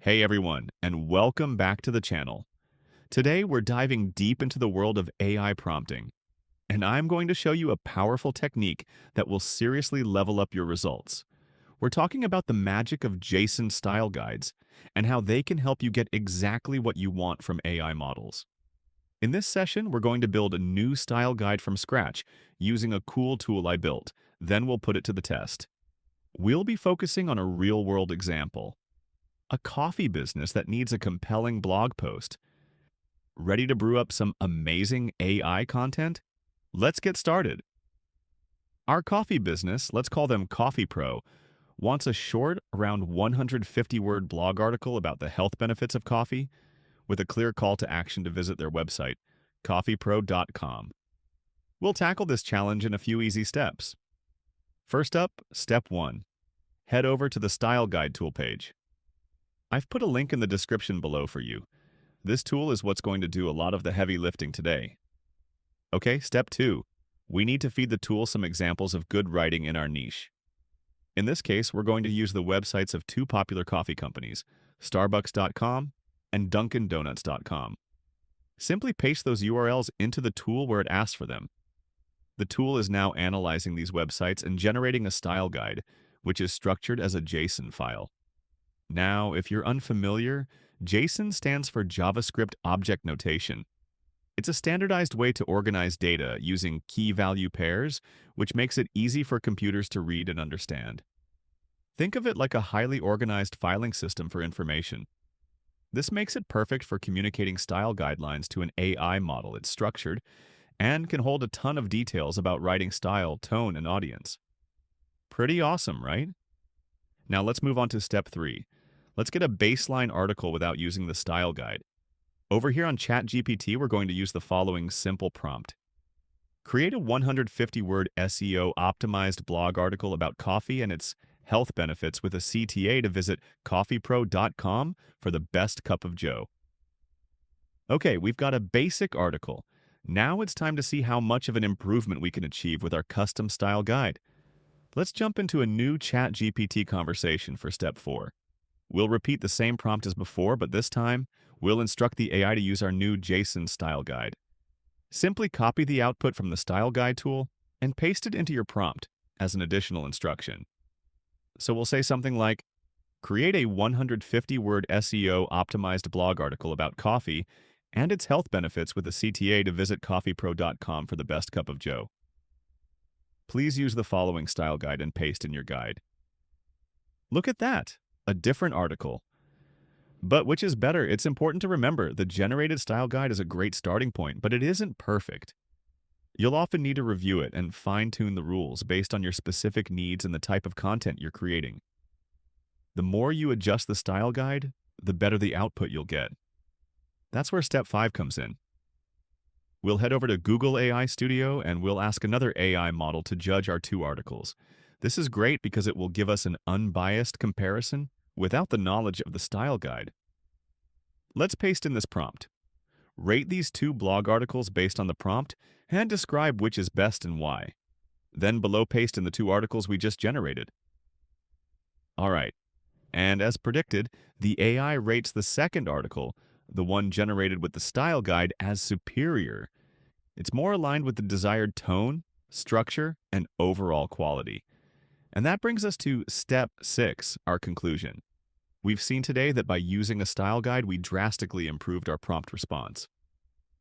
Hey everyone, and welcome back to the channel. Today we're diving deep into the world of AI prompting, and I'm going to show you a powerful technique that will seriously level up your results. We're talking about the magic of JSON style guides and how they can help you get exactly what you want from AI models. In this session, we're going to build a new style guide from scratch using a cool tool I built. Then we'll put it to the test. We'll be focusing on a real-world example. A coffee business that needs a compelling blog post. Ready to brew up some amazing AI content? Let's get started. Our coffee business, let's call them Coffee Pro, wants a short, around 150-word blog article about the health benefits of coffee with a clear call to action to visit their website, coffeepro.com. We'll tackle this challenge in a few easy steps. First up, step 1. Head over to the Style Guide tool page. I've put a link in the description below for you. This tool is what's going to do a lot of the heavy lifting today. Okay, step 2. We need to feed the tool some examples of good writing in our niche. In this case, we're going to use the websites of two popular coffee companies, Starbucks.com and DunkinDonuts.com. Simply paste those URLs into the tool where it asks for them. The tool is now analyzing these websites and generating a style guide, which is structured as a JSON file. Now, if you're unfamiliar, JSON stands for JavaScript Object Notation. It's a standardized way to organize data using key-value pairs, which makes it easy for computers to read and understand. Think of it like a highly organized filing system for information. This makes it perfect for communicating style guidelines to an AI model. It's structured and can hold a ton of details about writing style, tone, and audience. Pretty awesome, right? Now let's move on to step 3. Let's get a baseline article without using the style guide. Over here on ChatGPT, we're going to use the following simple prompt. Create a 150-word SEO-optimized blog article about coffee and its health benefits with a CTA to visit coffeepro.com for the best cup of joe. Okay, we've got a basic article. Now it's time to see how much of an improvement we can achieve with our custom style guide. Let's jump into a new ChatGPT conversation for step 4. We'll repeat the same prompt as before, but this time, we'll instruct the AI to use our new JSON style guide. Simply copy the output from the Style Guide tool and paste it into your prompt as an additional instruction. So we'll say something like, create a 150-word SEO-optimized blog article about coffee and its health benefits with a CTA to visit coffeepro.com for the best cup of joe. Please use the following style guide and paste in your guide. Look at that, a different article. But which is better? It's important to remember the generated style guide is a great starting point, but it isn't perfect. You'll often need to review it and fine-tune the rules based on your specific needs and the type of content you're creating. The more you adjust the style guide, the better the output you'll get. That's where step 5 comes in. We'll head over to Google AI Studio and we'll ask another AI model to judge our two articles. This is great because it will give us an unbiased comparison without the knowledge of the style guide. Let's paste in this prompt. Rate these two blog articles based on the prompt and describe which is best and why. Then below paste in the two articles we just generated. Alright, and as predicted, the AI rates the second article, the one generated with the style guide, as superior. It's more aligned with the desired tone, structure, and overall quality. And that brings us to step 6, our conclusion. We've seen today that by using a style guide, we drastically improved our prompt response.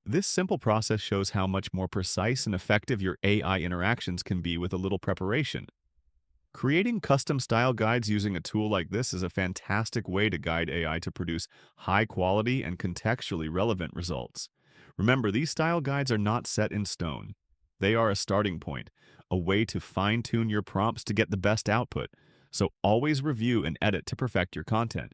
This simple process shows how much more precise and effective your AI interactions can be with a little preparation. Creating custom style guides using a tool like this is a fantastic way to guide AI to produce high-quality and contextually relevant results. Remember, these style guides are not set in stone. They are a starting point, a way to fine-tune your prompts to get the best output, so always review and edit to perfect your content.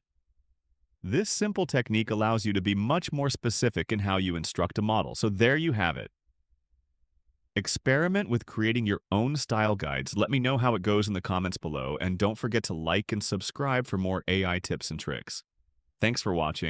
This simple technique allows you to be much more specific in how you instruct a model, so there you have it. Experiment with creating your own style guides. Let me know how it goes in the comments below, and don't forget to like and subscribe for more AI tips and tricks. Thanks for watching.